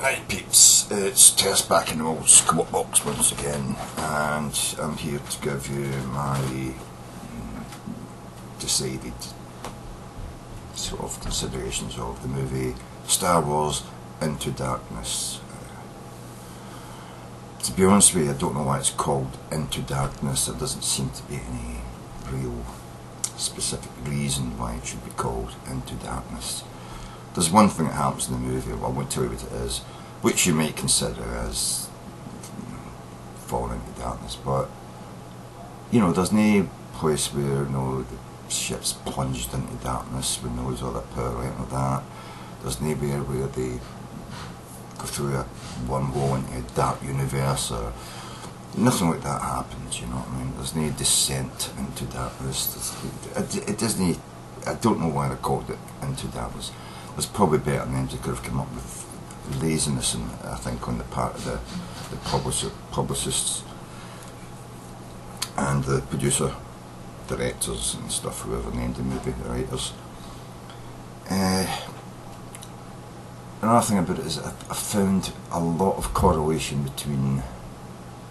Right peeps, it's Tersse back in the old squat box once again, and I'm here to give you my decided sort of considerations of the movie Star Wars Into Darkness. To be honest with you, I don't know why it's called Into Darkness. There doesn't seem to be any real specific reason why it should be called Into Darkness. There's one thing that happens in the movie, well, I won't tell you what it is, which you might consider as falling into darkness, but you know, there's no place where the ship's plunged into darkness with no other power or anything like that. There's nowhere where they go through a wormhole into a dark universe, or nothing like that happens, you know what I mean? There's no descent into darkness. It doesn't, I don't know why they called it Into Darkness. There's probably better names they could have come up with. Laziness, and I think on the part of the publicists and the producer, directors and stuff, whoever named the movie, the writers. Another thing about it is I found a lot of correlation between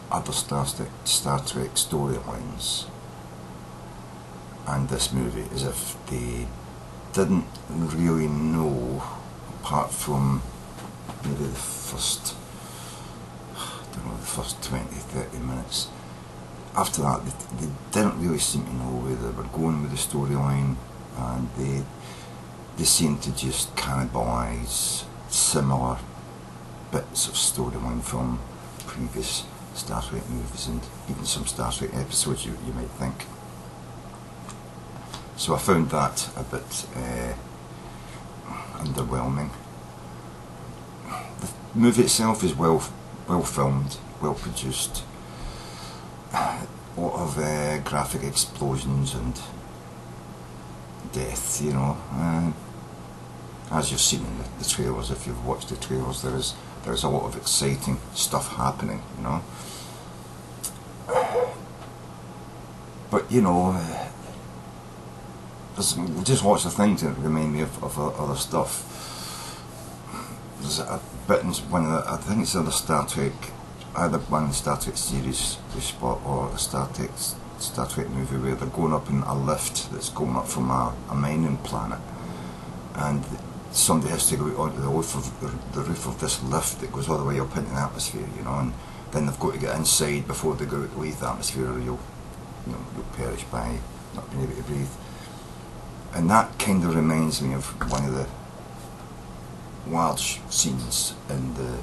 other Star Trek storylines and this movie, as if they didn't really know, apart from maybe the first, I don't know, the first 20-30 minutes. After that, they didn't really seem to know where they were going with the storyline, and they seemed to just cannibalise similar bits of storyline from previous Star Trek movies and even some Star Trek episodes, you might think. So I found that a bit underwhelming. The movie itself is well filmed, well produced. A lot of graphic explosions and death, you know. As you've seen in the trailers, if you've watched the trailers, there's a lot of exciting stuff happening, you know. But you know, just watch the things that remind me of other stuff. There's a bit in one of the, I think it's in the Star Trek, either one of the Star Trek series we spot, or a Star Trek movie where they're going up in a lift that's going up from a mining planet, and somebody has to go onto the roof of this lift that goes all the way up into the atmosphere, you know, and then they've got to get inside before they go out to leave the atmosphere, or you'll perish by not being able to breathe. And that kind of reminds me of one of the large scenes in the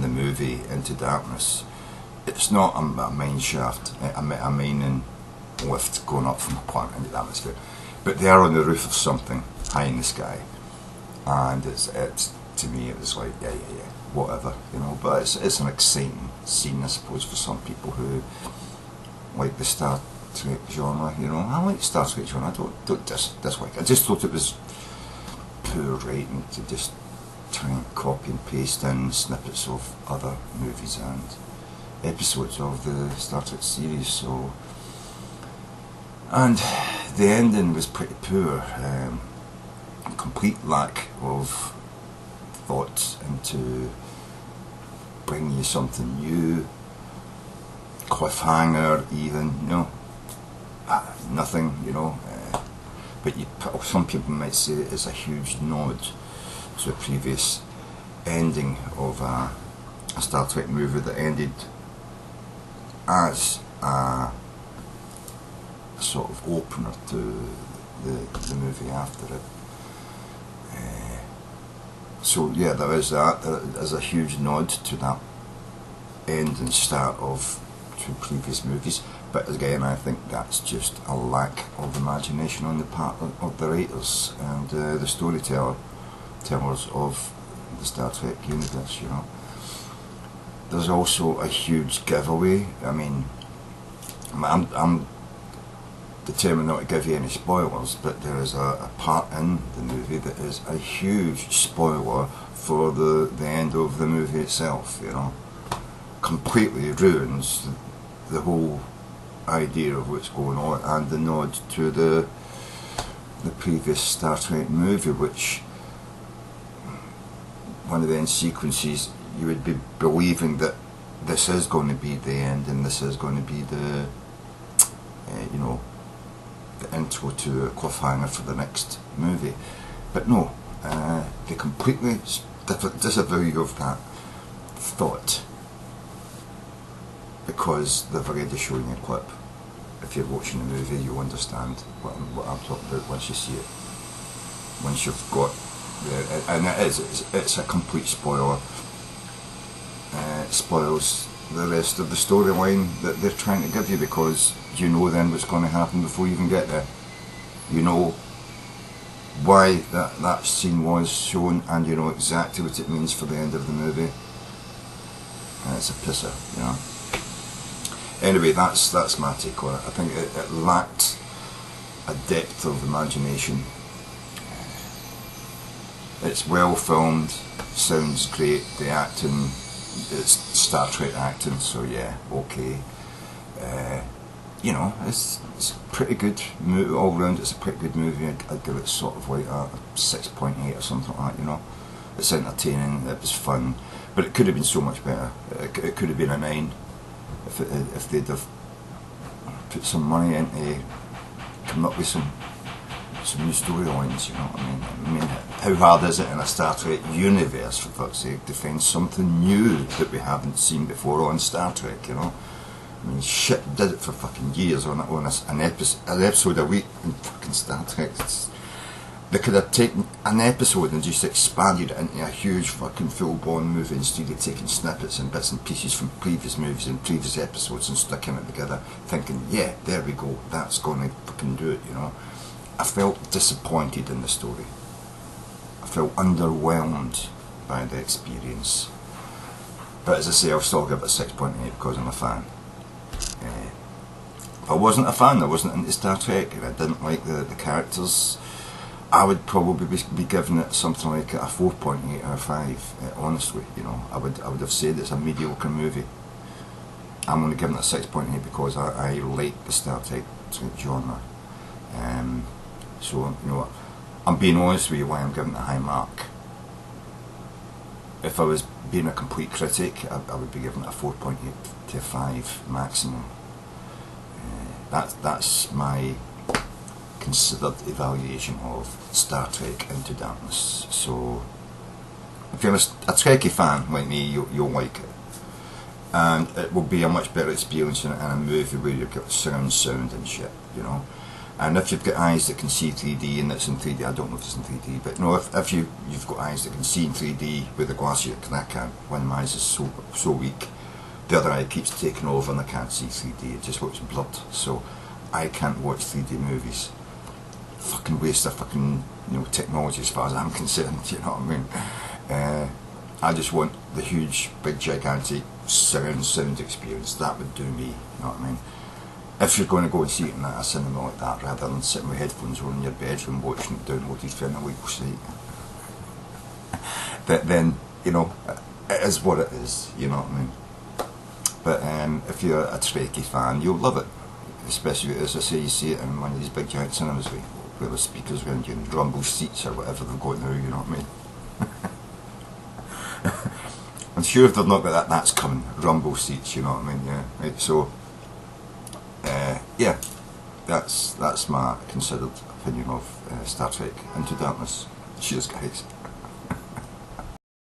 movie Into Darkness. It's not a mine shaft, a mining lift going up from a planet into the atmosphere, but they are on the roof of something high in the sky, and it's to me it was like yeah, whatever, you know. But it's an exciting scene, I suppose, for some people who like the Star Trek genre, you know. I like Star Trek genre. I don't dislike it. I just thought it was poor writing to just try and copy and paste in snippets of other movies and episodes of the Star Trek series. So, and the ending was pretty poor. Complete lack of thought into bringing you something new. Cliffhanger, even, you know. Nothing, you know. But some people might say it is a huge nod to a previous ending of a Star Trek movie that ended as a sort of opener to the movie after it. So yeah, there is that. There is a huge nod to that end and start of two previous movies. But again, I think that's just a lack of imagination on the part of the writers and the storytellers of the Star Trek universe, you know. There's also a huge giveaway. I mean, I'm determined not to give you any spoilers, but there is a part in the movie that is a huge spoiler for the end of the movie itself, you know. Completely ruins the whole idea of what's going on, and the nod to the previous Star Trek movie, which one of the end sequences, you would be believing that this is going to be the end, and this is going to be the, you know, the intro to a cliffhanger for the next movie. But no, they completely disavow you of that thought, because they've already shown you a clip. If you're watching the movie, you'll understand what I'm talking about once you see it. Once you've got, and it's a complete spoiler. It spoils the rest of the storyline that they're trying to give you, because you know then what's going to happen before you even get there. You know why that scene was shown, and you know exactly what it means for the end of the movie. And it's a pisser, you know. Anyway, that's my take on it. I think it lacked a depth of imagination. It's well filmed, sounds great, the acting, it's Star Trek acting, so yeah, okay. You know, it's a pretty good movie all round. It's a pretty good movie. I'd give it sort of like a 6.8 or something like that, you know. It's entertaining, it was fun, but it could have been so much better. It could have been a 9 if they'd have put some money into coming up with some new storylines, you know what I mean? I mean, how hard is it in a Star Trek universe, for fuck's sake, to find something new that we haven't seen before on Star Trek, you know? I mean, shit did it for fucking years on an episode a week in fucking Star Trek. They could have taken an episode and just expanded it into a huge fucking full-blown movie, instead of taking snippets and bits and pieces from previous movies and previous episodes and sticking it together, thinking, yeah, there we go, that's going to fucking do it, you know. I felt disappointed in the story. I felt underwhelmed by the experience. But as I say, I'll still give it a 6.8 because I'm a fan. If I wasn't a fan, I wasn't into Star Trek, and I didn't like the characters, I would probably be giving it something like a 4.8 or a 5, honestly, you know. I would have said it's a mediocre movie. I'm only giving it a 6.8 because I like the Star Trek genre. So, you know, I'm being honest with you why I'm giving it a high mark. If I was being a complete critic, I would be giving it a 4.8 to a 5 maximum. That's my considered evaluation of Star Trek Into Darkness. So, if you're a Trekkie fan like me, you'll like it. And it will be a much better experience in a movie where you've got sound and shit, you know. And if you've got eyes that can see 3D and it's in 3D, I don't know if it's in 3D, but no, if you've got eyes that can see in 3D with the glasses, because I can't, one of my eyes is so weak, the other eye keeps taking over and I can't see 3D, it just looks blurred, so I can't watch 3D movies. Fucking waste of fucking, you know, technology as far as I'm concerned, you know what I mean? I just want the huge, big, gigantic surround sound experience. That would do me, you know what I mean? If you're going to go and see it in a cinema like that, rather than sitting with headphones on in your bedroom watching it downloaded from a legal site, then, you know, it is what it is, you know what I mean? But if you're a Trekkie fan, you'll love it. Especially, as I say, you see it in one of these big giant cinemas where the speakers around you and rumble seats or whatever they've got now, you know what I mean? I'm sure if they've not got that, that's coming. Rumble seats, you know what I mean? Yeah. Right. So, yeah, that's my considered opinion of Star Trek Into Darkness. Cheers, guys.